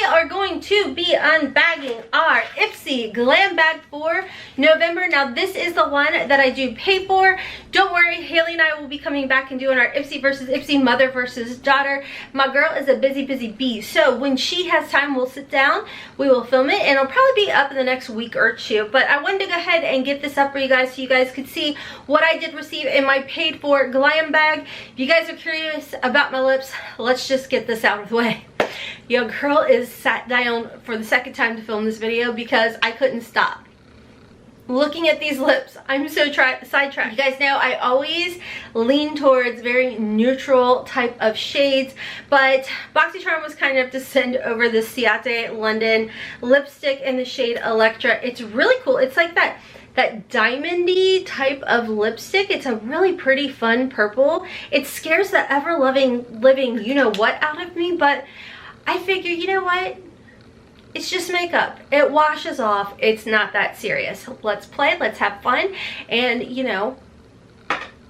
are going to be unbagging our Ipsy Glam Bag for November. Now this is the one that I do pay for. Don't worry, Haley and I will be coming back and doing our Ipsy versus Ipsy, mother versus daughter. My girl is a busy bee, so when she has time we'll sit down, we will film it, and it'll probably be up in the next week or two. But I wanted to go ahead and get this up for you guys so you guys could see what I did receive in my paid for glam bag. If you guys are curious about my lips, let's just get this out of the way. Your girl is sat down for the second time to film this video because I couldn't stop looking at these lips. I'm so sidetracked. You guys know I always lean towards very neutral type of shades, but BoxyCharm was kind enough to send over the Ciate London lipstick in the shade Electra. It's really cool. It's like that diamondy type of lipstick. It's a really pretty fun purple. It scares the ever living you know what out of me, but I figure, you know what, it's just makeup. It washes off. It's not that serious. Let's play, let's have fun, and you know,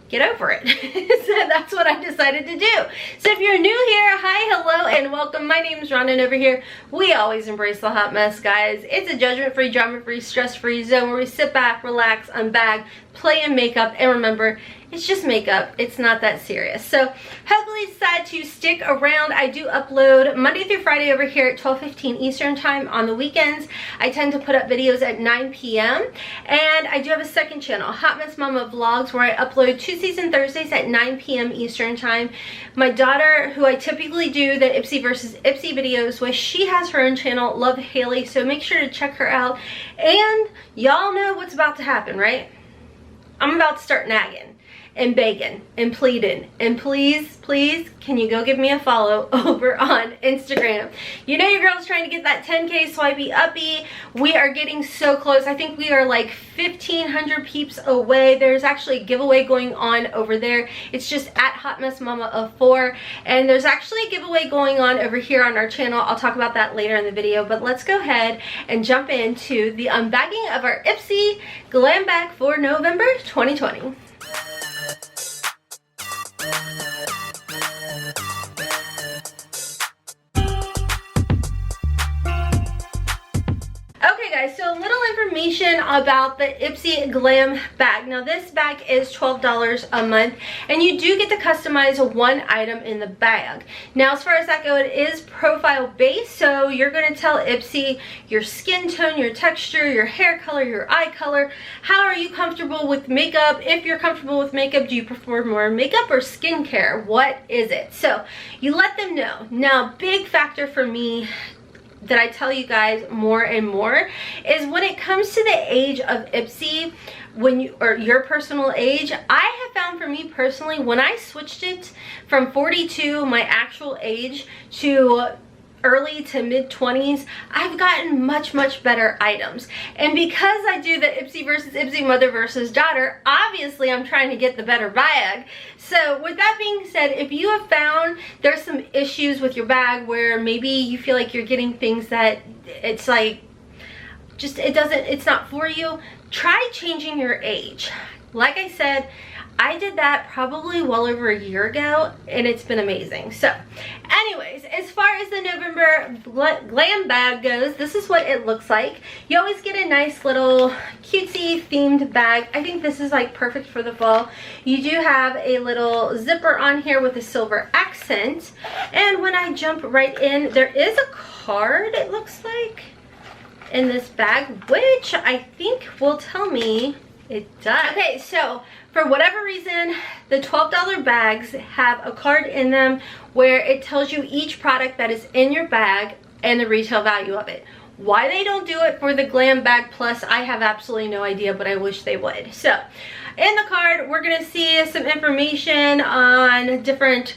get over it. So that's what I decided to do. So if you're new here, hi, hello, and welcome. My name is Rhonda, and over here we always embrace the hot mess, guys. It's a judgment-free, drama-free, stress-free zone where we sit back, relax, unbag, play in makeup, and remember, it's just makeup. It's not that serious. So hopefully decide to stick around. I do upload Monday through Friday over here at 12:15 Eastern time. On the weekends I tend to put up videos at 9 p.m. and I do have a second channel, Hotmess Momma Vlogs, where I upload Tuesdays and Thursdays at 9 p.m. Eastern time. My daughter, who I typically do the Ipsy versus Ipsy videos with, she has her own channel, Love Haley, so make sure to check her out. And y'all know what's about to happen, right? I'm about to start nagging and begging and pleading, and please can you go give me a follow over on Instagram. You know your girl's trying to get that 10k swipey uppy. We are getting so close. I think we are like 1,500 peeps away. There's actually a giveaway going on over there. It's just at hotmessmama04, and there's actually a giveaway going on over here on our channel. I'll talk about that later in the video, but let's go ahead and jump into the unbagging of our Ipsy Glam Bag for November 2020. Okay guys, so a little information about the Ipsy Glam Bag. Now this bag is $12 a month, and you do get to customize one item in the bag. Now as far as that goes, it is profile based, so you're going to tell Ipsy your skin tone, your texture, your hair color, your eye color. How are you comfortable with makeup? If you're comfortable with makeup, do you prefer more makeup or skincare? What is it? So you let them know. Now big factor for me that I tell you guys more and more is when it comes to the age of Ipsy, when you, or your personal age, I have found for me personally, when I switched it from 42, my actual age, to early to mid 20s, I've gotten much better items. And because I do the Ipsy versus Ipsy, mother versus daughter, obviously I'm trying to get the better bag. So with that being said, if you have found there's some issues with your bag where maybe you feel like you're getting things that it's like just it's not for you, try changing your age. Like I said, I did that probably well over a year ago, and it's been amazing. So anyways, as far as the November glam bag goes, this is what it looks like. You always get a nice little cutesy themed bag. I think this is like perfect for the fall. You do have a little zipper on here with a silver accent, and when I jump right in, there is a card, it looks like, in this bag, which I think will tell me it does. Okay, so for whatever reason, the $12 bags have a card in them where it tells you each product that is in your bag and the retail value of it. Why they don't do it for the Glam Bag Plus, I have absolutely no idea, but I wish they would. So in the card, we're gonna see some information on different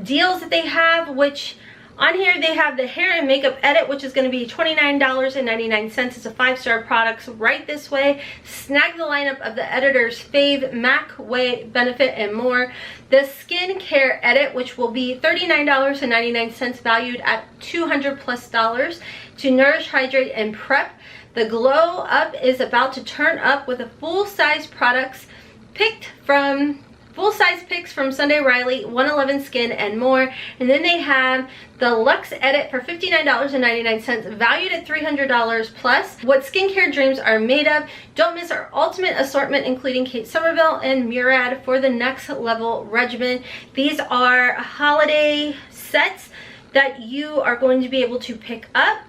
deals that they have, which on here they have the hair and makeup edit, which is going to be $29.99. It's a 5-star product. So right this way, snag the lineup of the editor's fave, MAC, Way, Benefit, and more. The skincare edit, which will be $39.99, valued at $200+ to nourish, hydrate, and prep. The glow up is about to turn up with a full-size products picked from full-size picks from Sunday Riley, 111 Skin, and more. And then they have the Luxe Edit for $59.99, valued at $300 plus. What skincare dreams are made of. Don't miss our ultimate assortment, including Kate Somerville and Murad for the next level regimen. These are holiday sets that you are going to be able to pick up.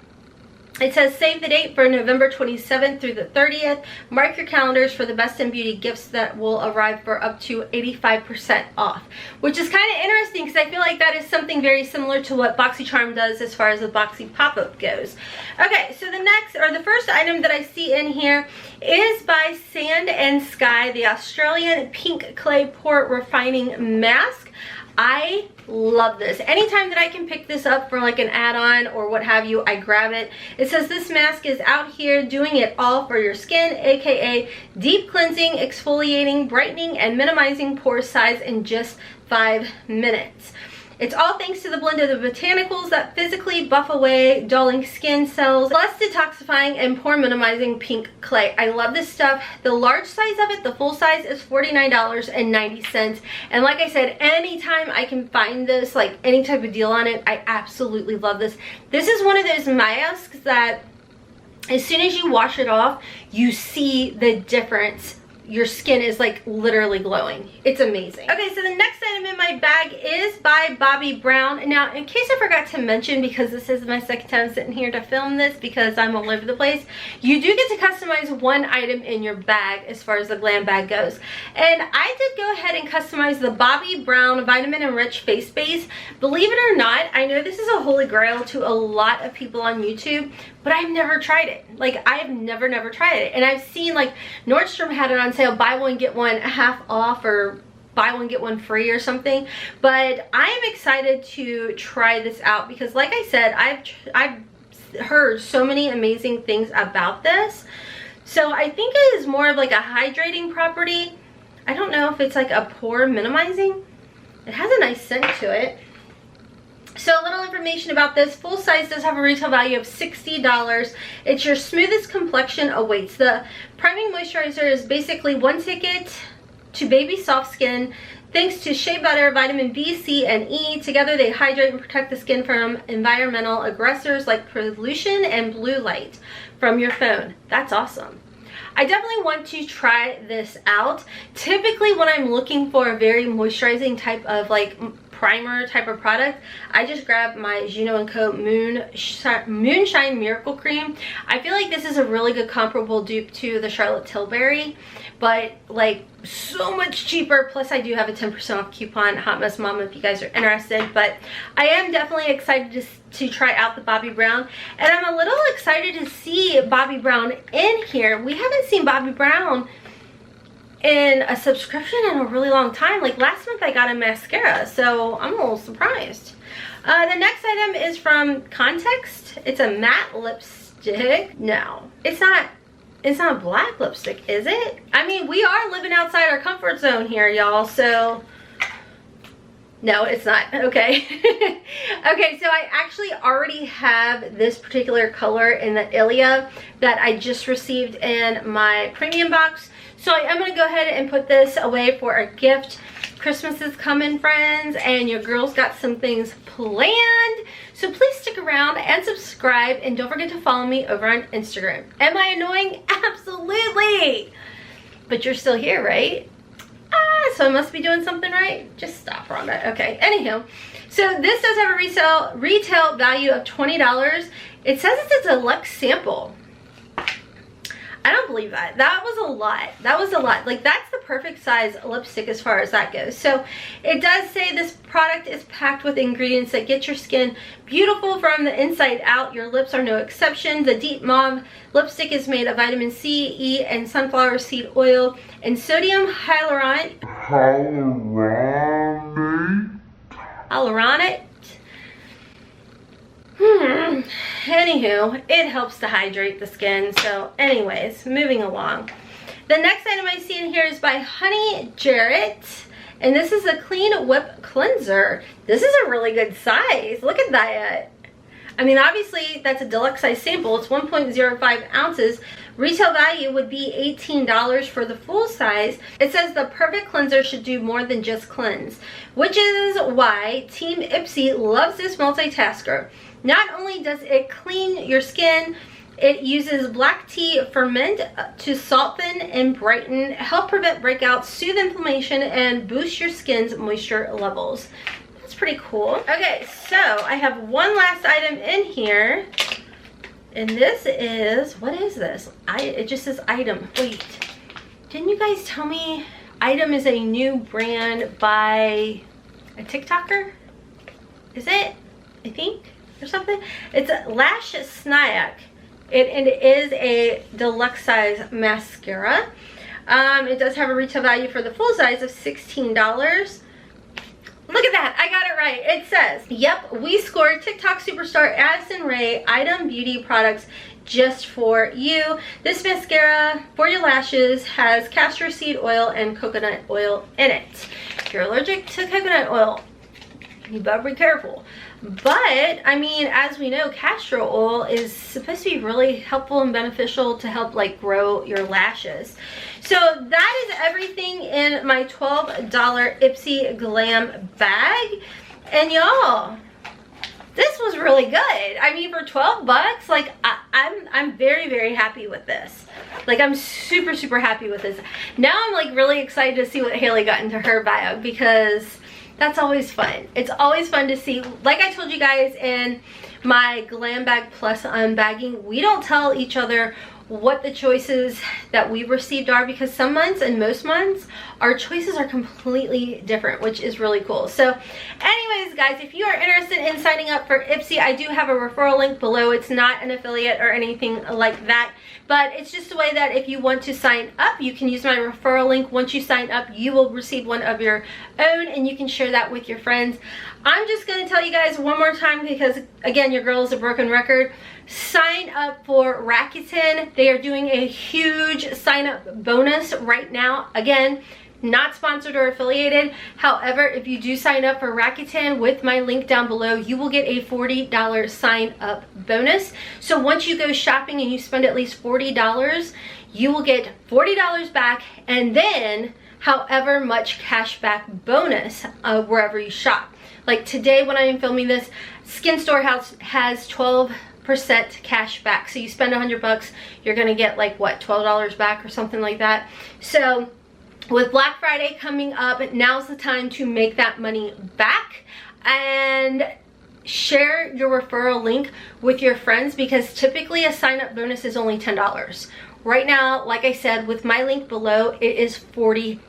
It says save the date for November 27th through the 30th. Mark your calendars for the best in beauty gifts that will arrive for up to 85% off, which is kind of interesting because I feel like that is something very similar to what BoxyCharm does as far as the Boxy pop-up goes. Okay, so the first item that I see in here is by Sand and Sky, the Australian Pink Clay Pore Refining Mask. I love this. Anytime that I can pick this up for like an add-on or what have you, I grab it. It says this mask is out here doing it all for your skin, aka deep cleansing, exfoliating, brightening, and minimizing pore size in just 5 minutes. It's all thanks to the blend of the botanicals that physically buff away dulling skin cells, plus detoxifying and pore minimizing pink clay. I love this stuff. The large size of it, the full size, is $49.90. And like I said, anytime I can find this, like any type of deal on it, I absolutely love this. This is one of those masks that as soon as you wash it off, you see the difference. Your skin is like literally glowing. It's amazing. Okay, so the next item in my bag is by Bobbi Brown. Now, in case I forgot to mention, because this is my second time sitting here to film this because I'm all over the place, you do get to customize one item in your bag as far as the glam bag goes. And I did go ahead and customize the Bobbi Brown Vitamin Enriched Face Base. Believe it or not, I know this is a holy grail to a lot of people on YouTube, but I've never tried it. Like, I've never tried it. And I've seen like Nordstrom had it on sale, buy one get one half off or buy one get one free or something. But I am excited to try this out because like I said, I've heard so many amazing things about this. So I think it is more of like a hydrating property. I don't know if it's like a pore minimizing. It has a nice scent to it. So a little information about this. Full size does have a retail value of $60. It's your smoothest complexion awaits. The priming moisturizer is basically one ticket to baby soft skin. Thanks to shea butter, vitamin B, C, and E. Together they hydrate and protect the skin from environmental aggressors like pollution and blue light from your phone. That's awesome. I definitely want to try this out. Typically when I'm looking for a very moisturizing type of like primer type of product, I just grab my Juno & Co. Moonshine Miracle Cream. I feel like this is a really good comparable dupe to the Charlotte Tilbury, but like so much cheaper. Plus I do have a 10% off coupon, Hotmess Momma, if you guys are interested. But I am definitely excited to try out the Bobbi Brown, and I'm a little excited to see Bobbi Brown in here. We haven't seen Bobbi Brown in a subscription in a really long time. Like last month I got a mascara, so I'm a little surprised. The next item is from Context. It's a matte lipstick. No, it's not black lipstick, is it? I mean, we are living outside our comfort zone here, y'all, so no, it's not. Okay. Okay, so I actually already have this particular color in the Ilia that I just received in my premium box. So I am going to go ahead and put this away for a gift. Christmas is coming, friends, and your girl's got some things planned. So please stick around and subscribe, and don't forget to follow me over on Instagram. Am I annoying? Absolutely. But you're still here, right? So I must be doing something right. Just stop, Rhonda. Okay, anywho. So this does have a retail value of $20. It says it's a deluxe sample. I don't believe that. That was a lot. That was a lot. Like, that's the perfect size lipstick as far as that goes. So it does say this product is packed with ingredients that get your skin beautiful from the inside out. Your lips are no exception. The deep mauve lipstick is made of vitamin C, E, and sunflower seed oil and sodium hyaluronate. Anywho, it helps to hydrate the skin. So anyways, moving along. The next item I see in here is by Honey Jarrett, and this is a Clean Whip Cleanser. This is a really good size. Look at that. I mean, obviously that's a deluxe size sample. It's 1.05 ounces. Retail value would be $18 for the full size. It says the perfect cleanser should do more than just cleanse, which is why Team Ipsy loves this multitasker. Not only does it clean your skin, it uses black tea ferment to soften and brighten, help prevent breakouts, soothe inflammation, and boost your skin's moisture levels. That's pretty cool. Okay, so I have one last item in here. And this is, what is this? It just says item. Wait, didn't you guys tell me item is a new brand by a TikToker? Is it? I think, or something? It's a Lash Snack. And it is a deluxe size mascara. It does have a retail value for the full size of $16. Look at that, I got it right. It says, yep, we scored TikTok superstar Addison Rae item beauty products just for you. This mascara for your lashes has castor seed oil and coconut oil in it. If you're allergic to coconut oil, you better be careful. But I mean, as we know, castor oil is supposed to be really helpful and beneficial to help like grow your lashes. So that is everything in my $12 Ipsy Glam Bag. And y'all, this was really good. I mean, for 12 bucks, like I'm very, very happy with this. Like, I'm super, super happy with this. Now I'm like really excited to see what Hailey got into her bag, because that's always fun. It's always fun to see. Like I told you guys in my GlamBag Plus unbagging, we don't tell each other what the choices that we've received are, because some months and most months our choices are completely different, which is really cool. So anyways, guys, if you are interested in signing up for Ipsy, I do have a referral link below. It's not an affiliate or anything like that, but it's just a way that if you want to sign up, you can use my referral link. Once you sign up, you will receive one of your own and you can share that with your friends. I'm just going to tell you guys one more time, because again, your girl is a broken record. Sign up for Rakuten. They are doing a huge sign up bonus right now. Again, not sponsored or affiliated. However, if you do sign up for Rakuten with my link down below, you will get a $40 sign up bonus. So once you go shopping and you spend at least $40, you will get $40 back, and then however much cash back bonus wherever you shop. Like today when I am filming this, Skin Storehouse has 12% cash back. So you spend 100 bucks, you're gonna get like what, $12 back or something like that. So with Black Friday coming up, now's the time to make that money back and share your referral link with your friends, because typically a sign up bonus is only $10. Right now, like I said, with my link below, it is $40.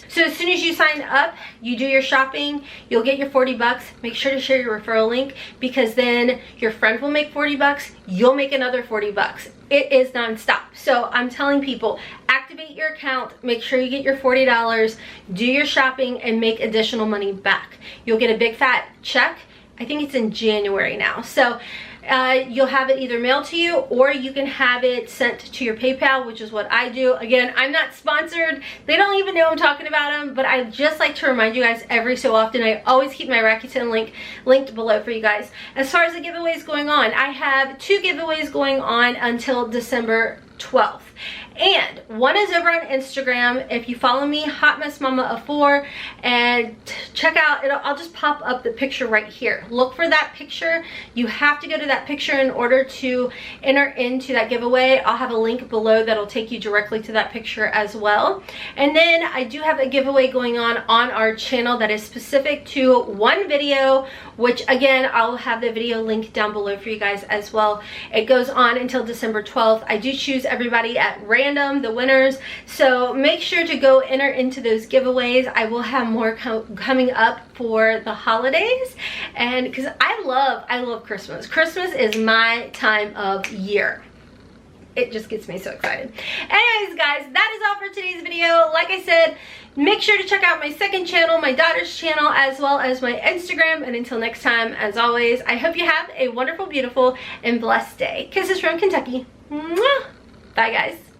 So as soon as you sign up, you do your shopping, you'll get your 40 bucks. Make sure to share your referral link, because then your friend will make 40 bucks, you'll make another 40 bucks. It is nonstop. So I'm telling people, activate your account, make sure you get your $40, do your shopping, and make additional money back. You'll get a big fat check. I think it's in January now. So you'll have it either mailed to you, or you can have it sent to your PayPal, which is what I do. Again, I'm not sponsored. They don't even know I'm talking about them, but I just like to remind you guys every so often. I always keep my Rakuten link linked below for you guys. As far as the giveaways going on, I have 2 giveaways going on until December 12th. And one is over on Instagram. If you follow me, Hotmess Momma of 4, and check out, I'll just pop up the picture right here. Look for that picture. You have to go to that picture in order to enter into that giveaway. I'll have a link below that'll take you directly to that picture as well. And then I do have a giveaway going on our channel that is specific to one video, which again, I'll have the video link down below for you guys as well. It goes on until December 12th. I do choose everybody at random, the winners, so make sure to go enter into those giveaways. I will have more coming up for the holidays, and because I love Christmas. Christmas is my time of year. It just gets me so excited. Anyways, guys, that is all for today's video. Like I said, make sure to check out my second channel, my daughter's channel, as well as my Instagram. And until next time, as always, I hope you have a wonderful, beautiful, and blessed day. Kisses from Kentucky. Mwah! Bye, guys.